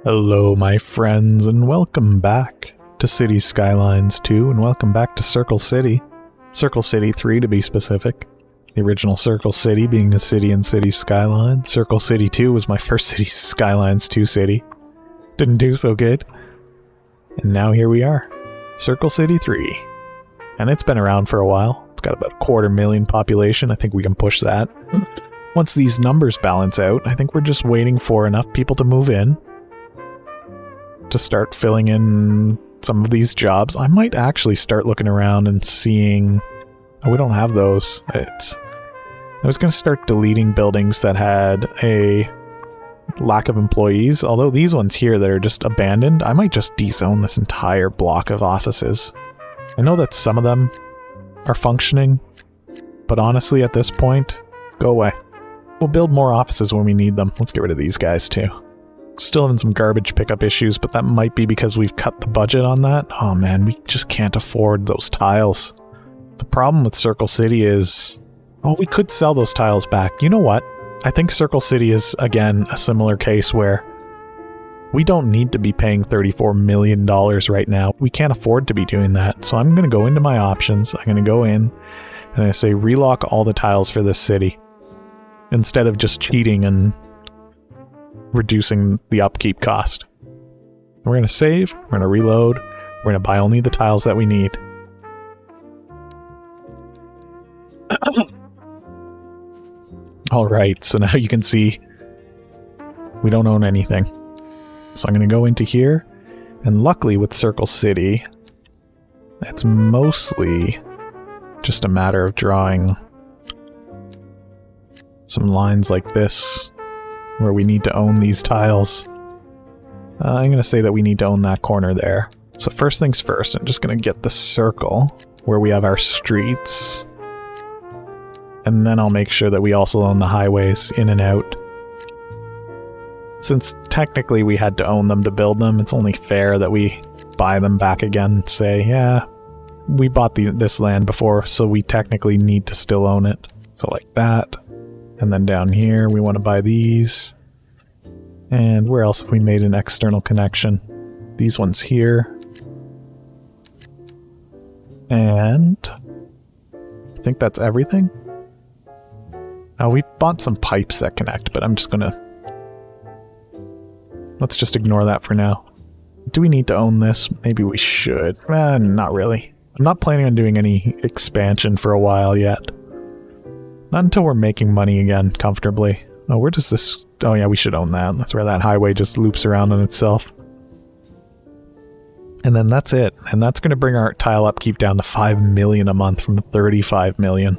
Hello, my friends, and welcome back to Cities Skylines 2, and welcome back to Circle City. Circle City 3, to be specific. The original Circle City being a city in Cities Skylines. Circle City 2 was my first Cities Skylines 2 city. Didn't do so good. And now here we are. Circle City 3. And it's been around for a while. It's got about 250,000 population. I think we can push that. Once these numbers balance out, I think we're just waiting for enough people to move in to start filling in some of these jobs. I might actually start looking around and seeing... Oh, we don't have those. I was going to start deleting buildings that had a lack of employees, although these ones here that are just abandoned, I might just dezone this entire block of offices. I know that some of them are functioning, but honestly at this point, go away. We'll build more offices when we need them. Let's get rid of these guys too. Still having some garbage pickup issues, but that might be because we've cut the budget on that. Oh man, we just can't afford those tiles. The problem with Circle City is... Oh, we could sell those tiles back. You know what? I think Circle City is, again, a similar case where we don't need to be paying $34 million right now. We can't afford to be doing that. So I'm going to go into my options. I'm going to go in and I say relock all the tiles for this city, instead of just cheating and reducing the upkeep cost. We're going to save, we're going to reload, we're going to buy only the tiles that we need. Alright, so now you can see we don't own anything. So I'm going to go into here, and luckily with Circle City, it's mostly just a matter of drawing some lines like this, where we need to own these tiles. I'm going to say that we need to own that corner there. So first things first, I'm just going to get the circle where we have our streets. And then I'll make sure that we also own the highways in and out. Since technically we had to own them to build them, it's only fair that we buy them back again and say, yeah, we bought this land before, so we technically need to still own it. So like that. And then down here, we want to buy these. And where else have we made an external connection? These ones here. And I think that's everything. Oh, we bought some pipes that connect, but I'm just gonna... Let's just ignore that for now. Do we need to own this? Maybe we should. Not really. I'm not planning on doing any expansion for a while yet. Not until we're making money again, comfortably. Oh, where does this... Oh yeah, we should own that. That's where that highway just loops around on itself. And then that's it. And that's going to bring our tile upkeep down to 5 million a month from 35 million.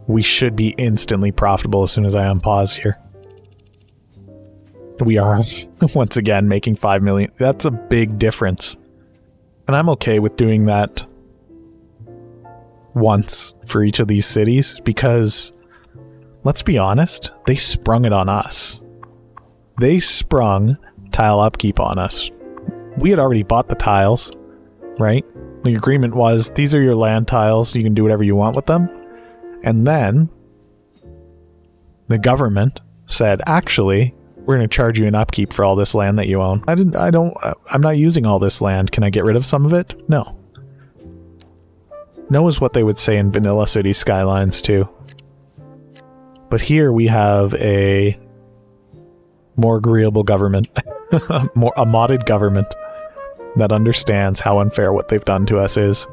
We should be instantly profitable as soon as I unpause here. We are, once again, making 5 million. That's a big difference. And I'm okay with doing that once for each of these cities, because, let's be honest, they sprung it on us. They sprung tile upkeep on us. We had already bought the tiles, right? The agreement was, these are your land tiles, you can do whatever you want with them. And then the government said, actually, we're going to charge you an upkeep for all this land that you own. I'm not using all this land. Can I get rid of some of it? No. No is what they would say in vanilla Cities Skylines too. But here we have a more agreeable government, a modded government that understands how unfair what they've done to us is.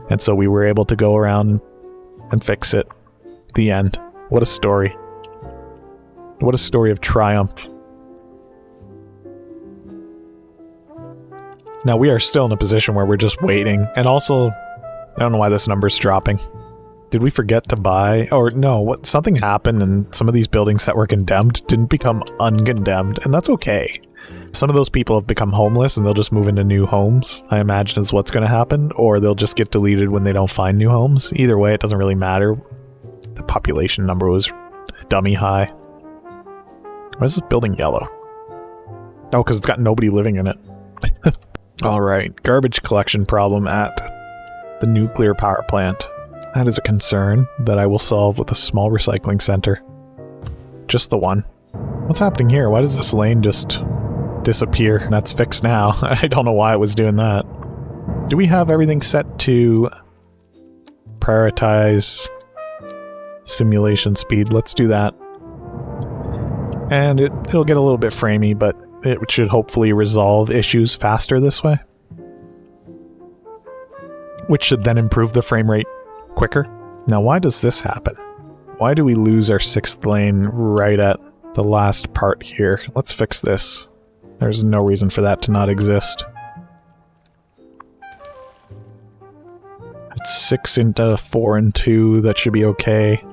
And so we were able to go around and fix it. The end. What a story. What a story of triumph. Now we are still in a position where we're just waiting, and also, I don't know why this number's dropping. Did we forget to buy? Or no, something happened and some of these buildings that were condemned didn't become uncondemned, and that's okay. Some of those people have become homeless and they'll just move into new homes, I imagine is what's going to happen, or they'll just get deleted when they don't find new homes. Either way, it doesn't really matter. The population number was dummy high. Why is this building yellow? Oh, because it's got nobody living in it. Alright, garbage collection problem at the nuclear power plant. That is a concern that I will solve with a small recycling center. Just the one. What's happening here? Why does this lane just disappear? That's fixed now. I don't know why it was doing that. Do we have everything set to prioritize simulation speed? Let's do that. And it'll get a little bit framey, but it should hopefully resolve issues faster this way. Which should then improve the frame rate quicker. Now, why does this happen? Why do we lose our 6th lane right at the last part here? Let's fix this. There's no reason for that to not exist. It's 6 into 4 and 2. That should be okay.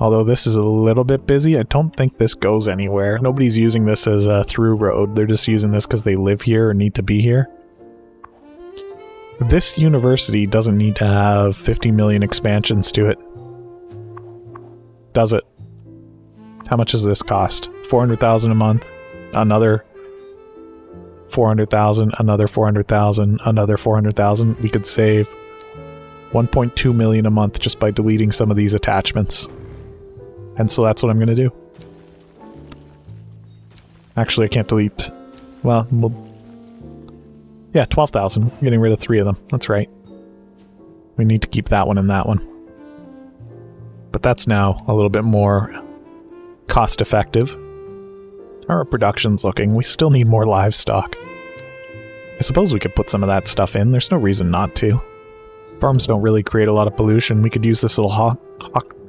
Although this is a little bit busy, I don't think this goes anywhere. Nobody's using this as a through road. They're just using this because they live here or need to be here. This university doesn't need to have 50 million expansions to it. Does it? How much does this cost? 400,000 a month? Another 400,000, another 400,000, another 400,000. We could save 1.2 million a month just by deleting some of these attachments. And so that's what I'm going to do. Actually, I can't delete. Well, yeah, 12,000. Getting rid of 3 of them. That's right. We need to keep that one and that one. But that's now a little bit more cost effective. How are productions looking? We still need more livestock. I suppose we could put some of that stuff in. There's no reason not to. Farms don't really create a lot of pollution. We could use this little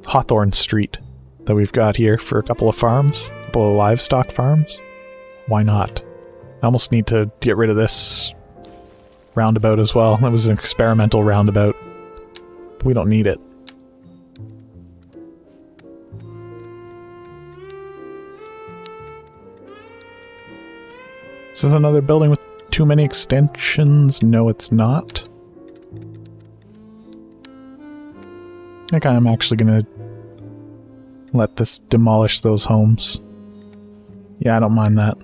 Hawthorne Street that we've got here for a couple of farms. A couple of livestock farms. Why not? I almost need to get rid of this roundabout as well. That was an experimental roundabout. We don't need it. Is this another building with too many extensions? No, it's not. I think I'm actually gonna let this demolish those homes. Yeah, I don't mind that.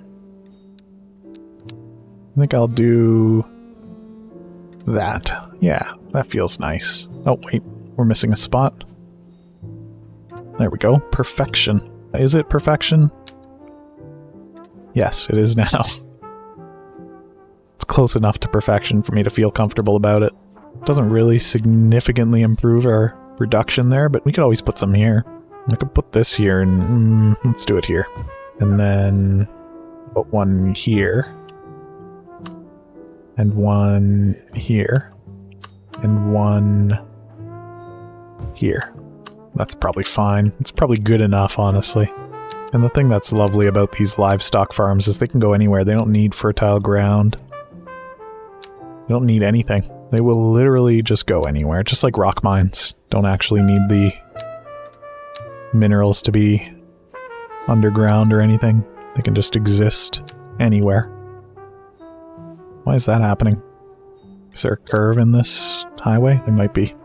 I think I'll do that. Yeah, that feels nice. Oh, wait, we're missing a spot. There we go. Perfection. Is it perfection? Yes, it is now. It's close enough to perfection for me to feel comfortable about it. Doesn't really significantly improve our reduction there, but we could always put some here. I could put this here and let's do it here. And then put one here. And one here. And one here. That's probably fine. It's probably good enough, honestly. And the thing that's lovely about these livestock farms is they can go anywhere. They don't need fertile ground. They don't need anything. They will literally just go anywhere, just like rock mines. Don't actually need the minerals to be underground or anything. They can just exist anywhere. Why is that happening? Is there a curve in this highway? There might be.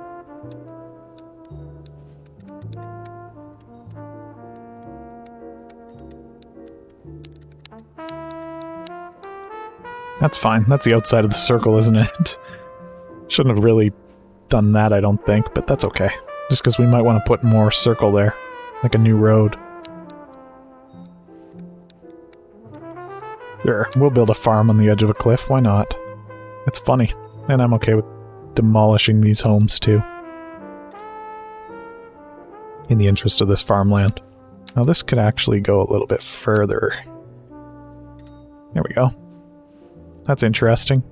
That's fine. That's the outside of the circle, isn't it? Shouldn't have really done that, I don't think, but that's okay. Just because we might want to put more circle there. Like a new road. Sure, we'll build a farm on the edge of a cliff. Why not? It's funny. And I'm okay with demolishing these homes, too. In the interest of this farmland. Now this could actually go a little bit further. There we go. That's interesting.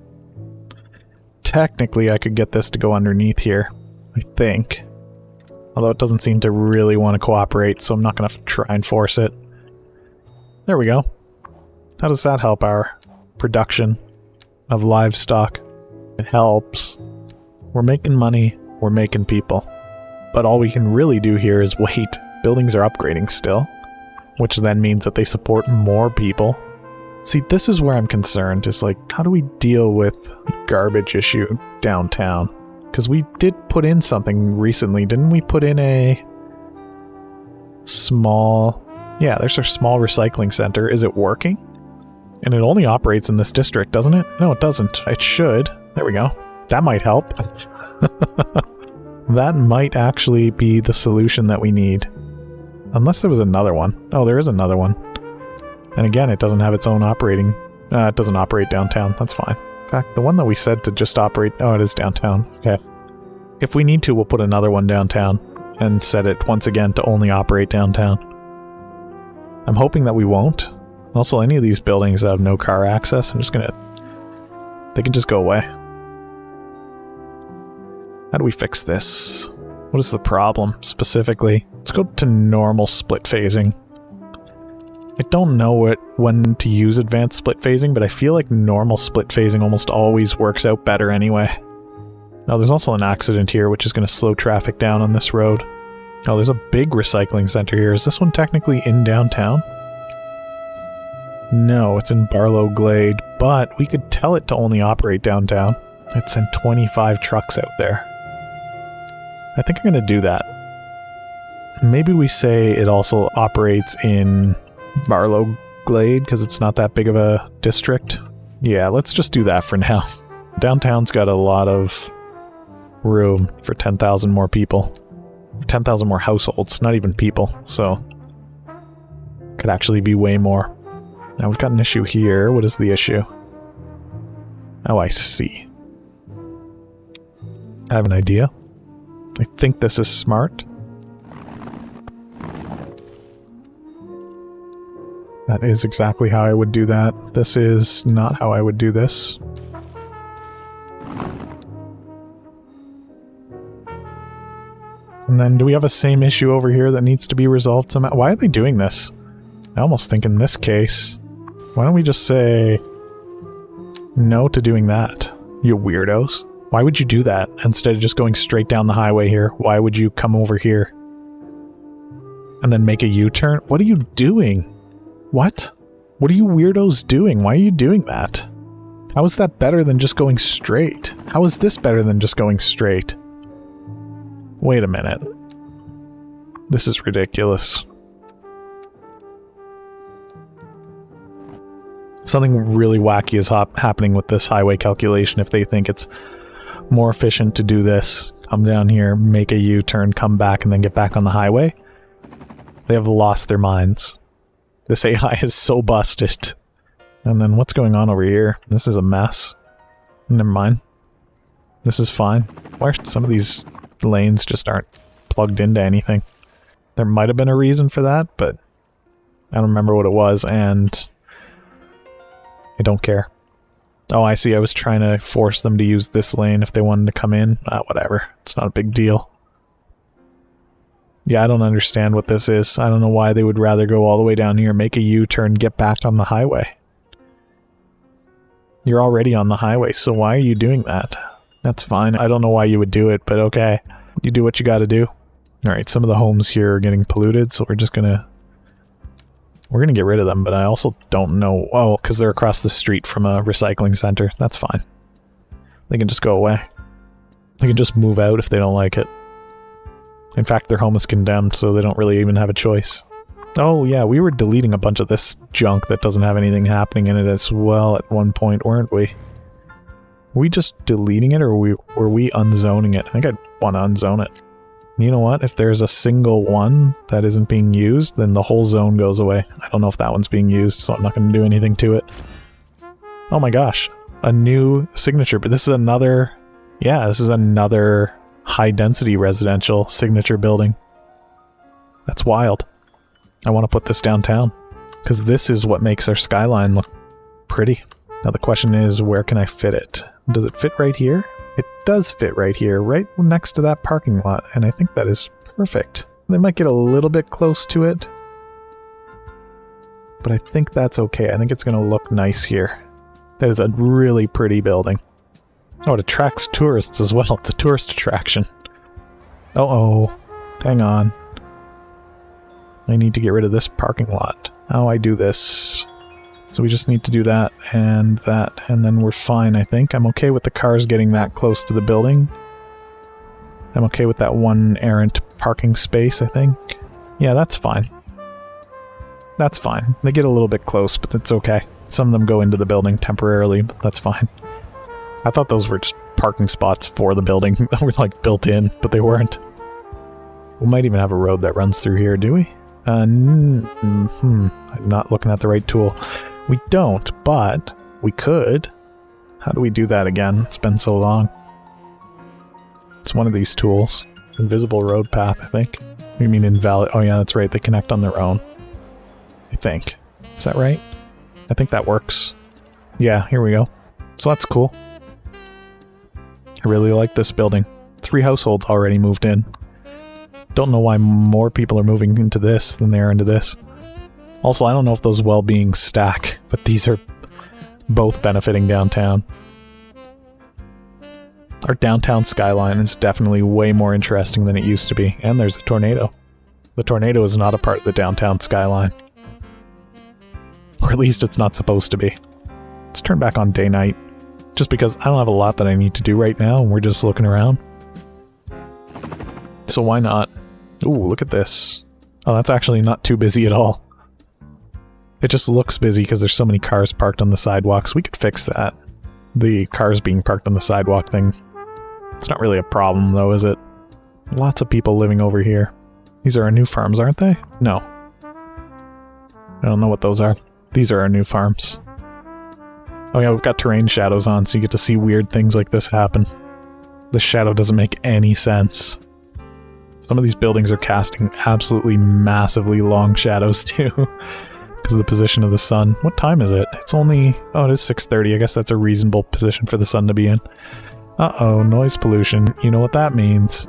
Technically, I could get this to go underneath here, I think. Although it doesn't seem to really want to cooperate, so I'm not going to try and force it. There we go. How does that help our production of livestock? It helps. We're making money, we're making people. But all we can really do here is wait. Buildings are upgrading still, which then means that they support more people. See, this is where I'm concerned, is like, how do we deal with garbage issue downtown? Because we did put in something recently, didn't we put in a small... Yeah, there's our small recycling center. Is it working? And it only operates in this district, doesn't it? No, it doesn't. It should. There we go. That might help. That might actually be the solution that we need. Unless there was another one. Oh, there is another one. And again, it doesn't have its own operating... it doesn't operate downtown. That's fine. In fact, the one that we said to just operate... Oh, it is downtown. Okay. If we need to, we'll put another one downtown and set it once again to only operate downtown. I'm hoping that we won't. Also, any of these buildings that have no car access, I'm just gonna... They can just go away. How do we fix this? What is the problem, specifically? Let's go to normal split phasing. I don't know when to use advanced split phasing, but I feel like normal split phasing almost always works out better anyway. Now, there's also an accident here, which is going to slow traffic down on this road. Oh, there's a big recycling center here. Is this one technically in downtown? No, it's in Barlow Glade, but we could tell it to only operate downtown. It sent 25 trucks out there. I think I'm going to do that. Maybe we say it also operates in Barlow Glade, because it's not that big of a district. Yeah, let's just do that for now. Downtown's got a lot of room for 10,000 more people. 10,000 more households, not even people, so could actually be way more. Now we've got an issue here. What is the issue? Oh, I see. I have an idea. I think this is smart. That is exactly how I would do that. This is not how I would do this. And then do we have a same issue over here that needs to be resolved somehow? Why are they doing this? I almost think in this case, why don't we just say no to doing that, you weirdos? Why would you do that instead of just going straight down the highway here? Why would you come over here and then make a U-turn? What are you doing? What? What are you weirdos doing? Why are you doing that? How is that better than just going straight? How is this better than just going straight? Wait a minute. This is ridiculous. Something really wacky is happening with this highway calculation if they think it's more efficient to do this. Come down here, make a U-turn, come back, and then get back on the highway. They have lost their minds. This AI is so busted. And then what's going on over here? This is a mess. Never mind. This is fine. Why are some of these lanes just aren't plugged into anything? There might have been a reason for that, but I don't remember what it was, and I don't care. Oh, I see. I was trying to force them to use this lane if they wanted to come in. Whatever. It's not a big deal. Yeah, I don't understand what this is. I don't know why they would rather go all the way down here, make a U-turn, get back on the highway. You're already on the highway, so why are you doing that? That's fine. I don't know why you would do it, but okay. You do what you gotta do. Alright, some of the homes here are getting polluted, so we're just gonna... We're gonna get rid of them, but I also don't know... Oh, because they're across the street from a recycling center. That's fine. They can just go away. They can just move out if they don't like it. In fact, their home is condemned, so they don't really even have a choice. Oh yeah, we were deleting a bunch of this junk that doesn't have anything happening in it as well at one point, weren't we? Were we just deleting it, or were we unzoning it? I think I'd want to unzone it. You know what? If there's a single one that isn't being used, then the whole zone goes away. I don't know if that one's being used, so I'm not going to do anything to it. Oh my gosh. A new signature, but this is another... Yeah, this is another high-density residential signature building. That's wild. I want to put this downtown, because this is what makes our skyline look pretty. Now the question is, where can I fit it? Does it fit right here? It does fit right here, right next to that parking lot, and I think that is perfect. They might get a little bit close to it, but I think that's okay. I think it's going to look nice here. That is a really pretty building. Oh, it attracts tourists as well. It's a tourist attraction. Uh-oh. Hang on. I need to get rid of this parking lot. How I do this? So we just need to do that, and then we're fine, I think. I'm okay with the cars getting that close to the building. I'm okay with that one errant parking space, I think. Yeah, that's fine. That's fine. They get a little bit close, but that's okay. Some of them go into the building temporarily, but that's fine. I thought those were just parking spots for the building that were like built in, but they weren't. We might even have a road that runs through here, do we? I'm not looking at the right tool. We don't, but we could. How do we do that again? It's been so long. It's one of these tools. Invisible road path, I think. You mean invalid? Oh yeah, that's right. They connect on their own. I think. Is that right? I think that works. Yeah, here we go. So that's cool. I really like this building. 3 households already moved in. Don't know why more people are moving into this than they are into this. Also, I don't know if those well-beings stack, but these are both benefiting downtown. Our downtown skyline is definitely way more interesting than it used to be. And there's a tornado. The tornado is not a part of the downtown skyline. Or at least it's not supposed to be. Let's turn back on day-night. Just because I don't have a lot that I need to do right now, and we're just looking around. So why not? Ooh, look at this. Oh, that's actually not too busy at all. It just looks busy because there's so many cars parked on the sidewalks. We could fix that. The cars being parked on the sidewalk thing. It's not really a problem though, is it? Lots of people living over here. These are our new farms, aren't they? No. I don't know what those are. These are our new farms. Oh yeah, we've got terrain shadows on, so you get to see weird things like this happen. This shadow doesn't make any sense. Some of these buildings are casting absolutely massively long shadows too. Because of the position of the sun. What time is it? It's only... oh, it is 6:30. I guess that's a reasonable position for the sun to be in. Uh-oh, noise pollution. You know what that means.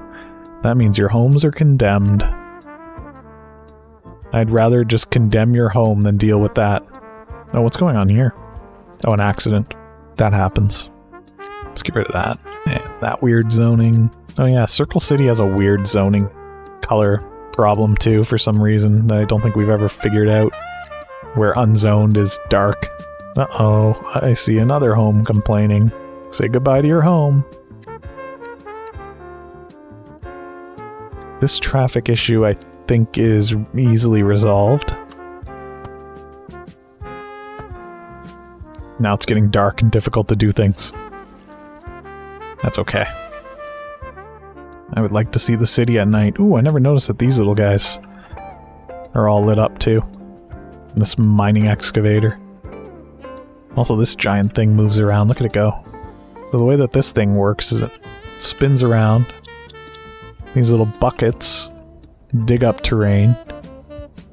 That means your homes are condemned. I'd rather just condemn your home than deal with that. Oh, what's going on here? Oh, an accident. That happens. Let's get rid of that. And that weird zoning. Oh yeah, Circle City has a weird zoning color problem too for some reason that I don't think we've ever figured out. Where unzoned is dark. Uh-oh, I see another home complaining. Say goodbye to your home. This traffic issue, I think, is easily resolved. Now it's getting dark and difficult to do things. That's okay. I would like to see the city at night. Ooh, I never noticed that these little guys are all lit up too. This mining excavator. Also, this giant thing moves around. Look at it go. So the way that this thing works is it spins around. These little buckets dig up terrain.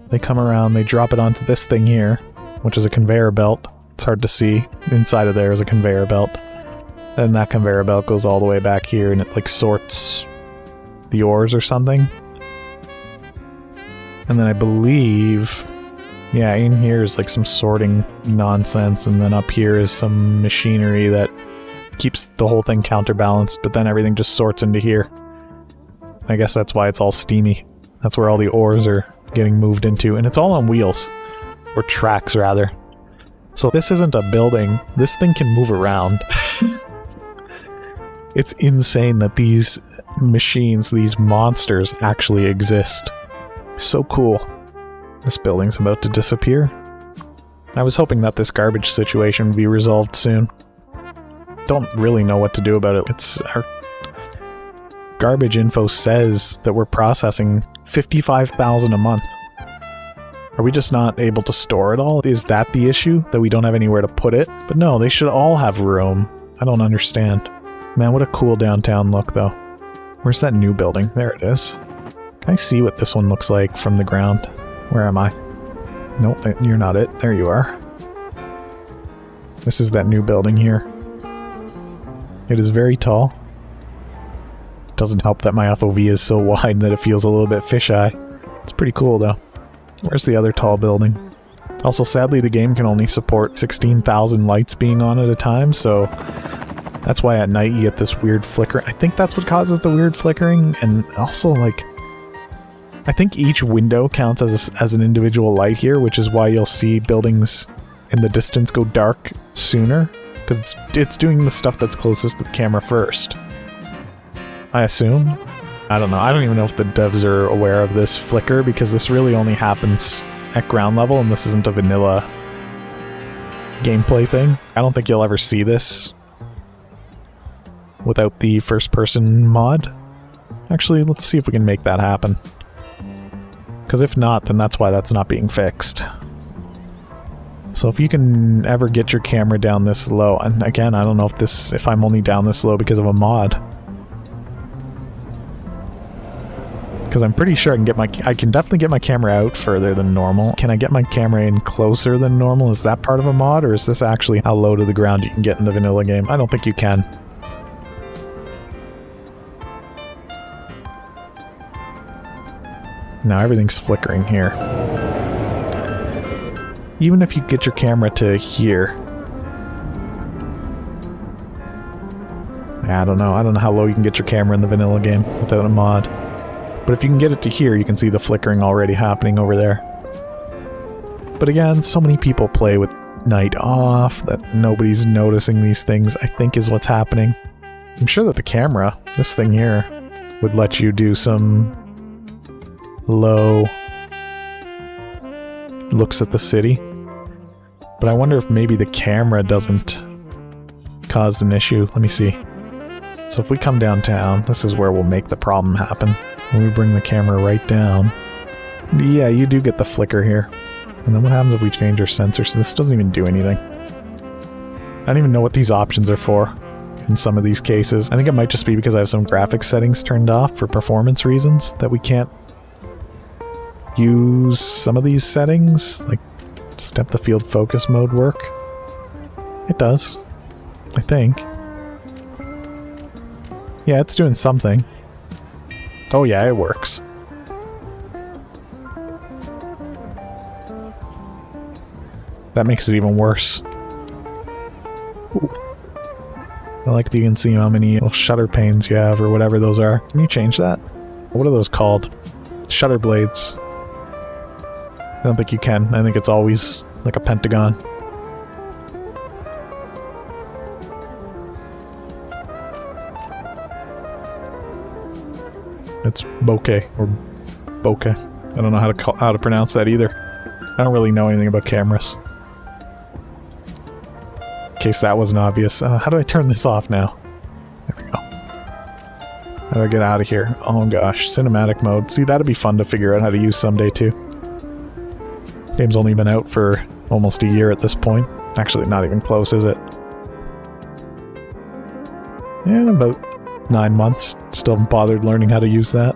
They come around, they drop it onto this thing here, which is a conveyor belt. It's hard to see. Inside of there is a conveyor belt. And that conveyor belt goes all the way back here and it like sorts the ores or something. And then I believe... yeah, in here is like some sorting nonsense, and then up here is some machinery that keeps the whole thing counterbalanced, but then everything just sorts into here. I guess that's why it's all steamy. That's where all the ores are getting moved into, and it's all on wheels. Or tracks, rather. So this isn't a building. This thing can move around. It's insane that these machines, these monsters, actually exist. So cool. This building's about to disappear. I was hoping that this garbage situation would be resolved soon. Don't really know what to do about it. It's our garbage info says that we're processing 55,000 a month. Are we just not able to store it all? Is that the issue? That we don't have anywhere to put it? But no, they should all have room. I don't understand. Man, what a cool downtown look, though. Where's that new building? There it is. Can I see what this one looks like from the ground? Where am I? Nope, you're not it. There you are. This is that new building here. It is very tall. Doesn't help that my FOV is so wide that it feels a little bit fisheye. It's pretty cool, though. Where's the other tall building? Also, sadly, the game can only support 16,000 lights being on at a time, so that's why at night you get this weird flicker. I think that's what causes the weird flickering, and also, like, I think each window counts as an individual light here, which is why you'll see buildings in the distance go dark sooner, because it's doing the stuff that's closest to the camera first. I assume. I don't know. I don't even know if the devs are aware of this flicker, because this really only happens at ground level, and this isn't a vanilla gameplay thing. I don't think you'll ever see this without the first-person mod. Actually, let's see if we can make that happen. Because if not, then that's why that's not being fixed. So if you can ever get your camera down this low, and again, I don't know if I'm only down this low because of a mod. Because I'm pretty sure I can definitely get my camera out further than normal. Can I get my camera in closer than normal? Is that part of a mod, or is this actually how low to the ground you can get in the vanilla game? I don't think you can. Now everything's flickering here. Even if you get your camera to here. I don't know. I don't know how low you can get your camera in the vanilla game without a mod. But if you can get it to here, you can see the flickering already happening over there. But again, so many people play with night off that nobody's noticing these things, I think is what's happening. I'm sure that the camera, this thing here, would let you do some low looks at the city. But I wonder if maybe the camera doesn't cause an issue. Let me see. So if we come downtown, this is where we'll make the problem happen. When we bring the camera right down, yeah, you do get the flicker here. And then what happens if we change our sensor? So this doesn't even do anything. I don't even know what these options are for in some of these cases. I think it might just be because I have some graphics settings turned off for performance reasons that we can't use some of these settings, like step the field focus mode work. It does, I think. Yeah, it's doing something. Oh yeah, it works. That makes it even worse. Ooh. I like that you can see how many little shutter panes you have or whatever those are. Can you change that? What are those called? Shutter blades. I don't think you can. I think it's always like a pentagon. It's bokeh or bokeh. I don't know how to pronounce that either. I don't really know anything about cameras. In case that wasn't obvious. How do I turn this off now? There we go. How do I get out of here? Oh gosh, cinematic mode. See, that'd be fun to figure out how to use someday too. Game's only been out for almost a year at this point. Actually, not even close, is it? Yeah, about 9 months. Still haven't bothered learning how to use that.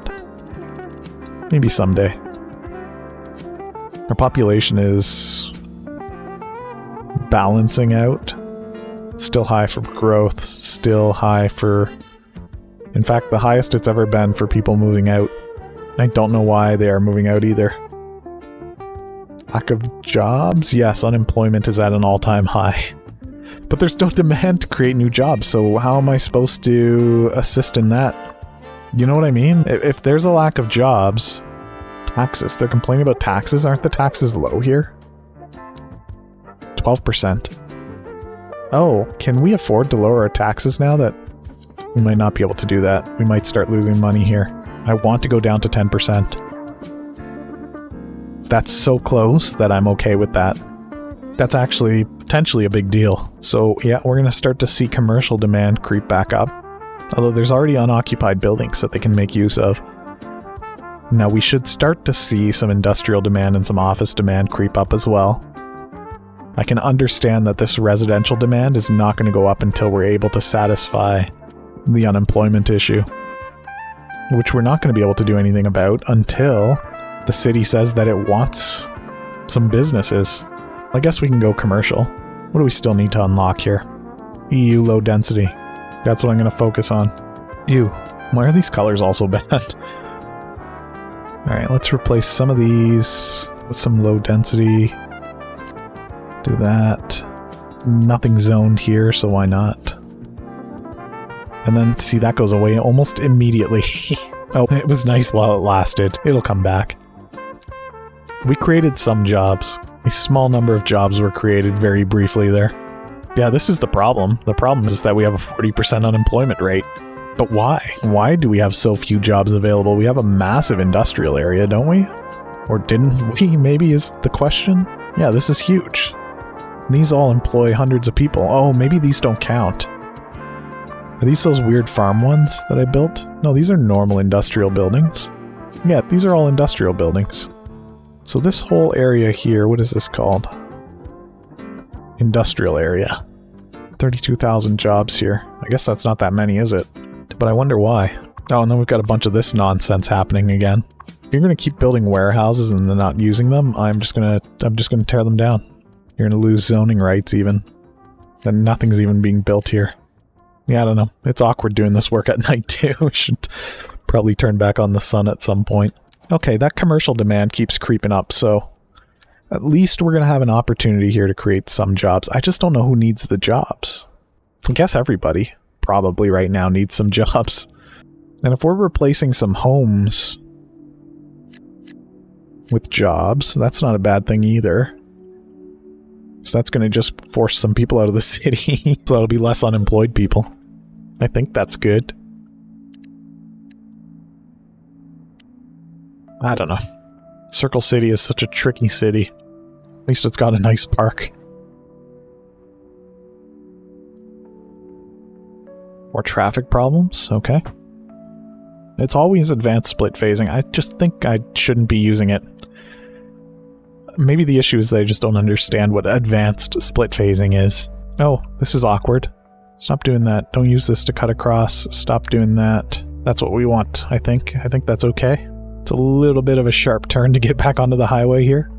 Maybe someday. Our population is balancing out. Still high for growth. Still high for... In fact, the highest it's ever been for people moving out. I don't know why they are moving out either. Lack of jobs? Yes, unemployment is at an all-time high. But there's no demand to create new jobs, so how am I supposed to assist in that? You know what I mean? If there's a lack of jobs, taxes. They're complaining about taxes. Aren't the taxes low here? 12%. Oh, can we afford to lower our taxes now that we might not be able to do that? We might start losing money here. I want to go down to 10%. That's so close that I'm okay with that. That's actually potentially a big deal. So yeah, we're going to start to see commercial demand creep back up. Although there's already unoccupied buildings that they can make use of. Now we should start to see some industrial demand and some office demand creep up as well. I can understand that this residential demand is not going to go up until we're able to satisfy the unemployment issue. Which we're not going to be able to do anything about until the city says that it wants some businesses. I guess we can go commercial. What do we still need to unlock here? EU low density. That's what I'm going to focus on. Ew. Why are these colors also bad? Alright, let's replace some of these with some low density. Do that. Nothing zoned here, so why not? And then, see, that goes away almost immediately. Oh, it was nice while it lasted. It'll come back. We created some jobs. A small number of jobs were created very briefly there. Yeah, this is the problem. The problem is that we have a 40% unemployment rate. But why? Why do we have so few jobs available? We have a massive industrial area, don't we? Or didn't we, maybe, is the question? Yeah, this is huge. These all employ hundreds of people. Oh, maybe these don't count. Are these those weird farm ones that I built? No, these are normal industrial buildings. Yeah, these are all industrial buildings. So this whole area here, what is this called? Industrial area. 32,000 jobs here. I guess that's not that many, is it? But I wonder why. Oh, and then we've got a bunch of this nonsense happening again. If you're going to keep building warehouses and then not using them, I'm just going to tear them down. You're going to lose zoning rights even. Then nothing's even being built here. Yeah, I don't know. It's awkward doing this work at night too. We should probably turn back on the sun at some point. Okay, that commercial demand keeps creeping up, so at least we're going to have an opportunity here to create some jobs. I just don't know who needs the jobs. I guess everybody probably right now needs some jobs. And if we're replacing some homes with jobs, that's not a bad thing either. So that's going to just force some people out of the city. So that'll be less unemployed people. I think that's good. I don't know. Circle City is such a tricky city. At least it's got a nice park. More traffic problems? Okay. It's always advanced split phasing. I just think I shouldn't be using it. Maybe the issue is that I just don't understand what advanced split phasing is. Oh, this is awkward. Stop doing that. Don't use this to cut across. Stop doing that. That's what we want, I think. I think that's okay. It's a little bit of a sharp turn to get back onto the highway here.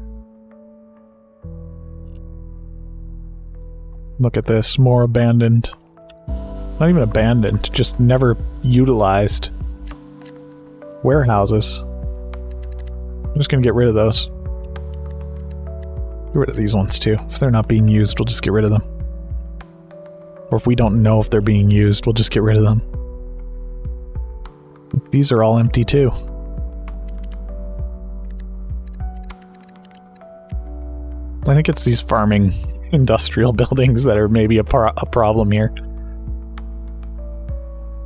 Look at this. More abandoned. Not even abandoned, just never utilized warehouses. I'm just going to get rid of those. Get rid of these ones too. If they're not being used, we'll just get rid of them. Or if we don't know if they're being used, we'll just get rid of them. These are all empty too. I think it's these farming industrial buildings that are maybe a problem here.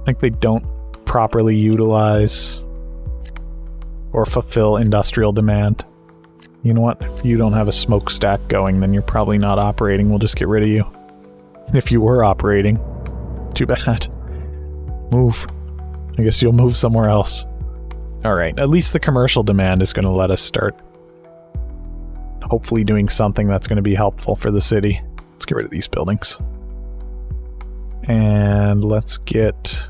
I think they don't properly utilize or fulfill industrial demand. You know what? If you don't have a smokestack going, then you're probably not operating. We'll just get rid of you. If you were operating, too bad. Move. I guess you'll move somewhere else. Alright, at least the commercial demand is going to let us start hopefully doing something that's going to be helpful for the city. Let's get rid of these buildings. And let's get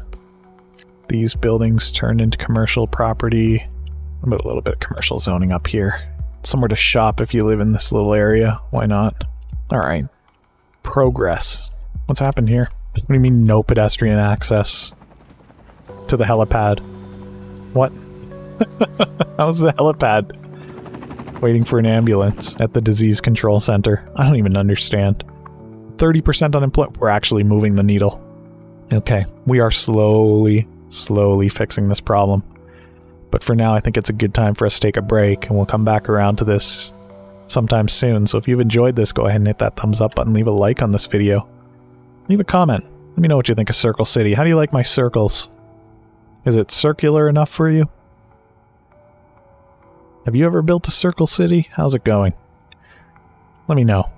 these buildings turned into commercial property. About a little bit of commercial zoning up here. Somewhere to shop if you live in this little area. Why not? Alright. Progress. What's happened here? What do you mean no pedestrian access to the helipad? What? How's the helipad waiting for an ambulance at the disease control center? I don't even understand. 30% unemployment. We're actually moving the needle. Okay, we are slowly fixing this problem. But for now, I think it's a good time for us to take a break, and we'll come back around to this sometime soon. So if you've enjoyed this, go ahead and hit that thumbs up button, leave a like on this video. Leave a comment. Let me know what you think of Circle City. How do you like my circles? Is it circular enough for you? Have you ever built a Circle City? How's it going? Let me know.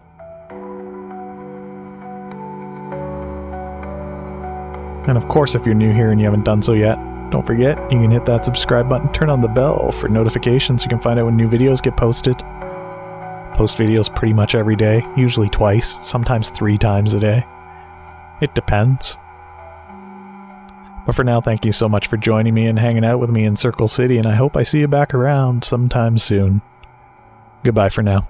And of course, if you're new here and you haven't done so yet, don't forget, you can hit that subscribe button, turn on the bell for notifications. You can find out when new videos get posted. Post videos pretty much every day, usually twice, sometimes 3 times a day. It depends. But for now, thank you so much for joining me and hanging out with me in Circle City, and I hope I see you back around sometime soon. Goodbye for now.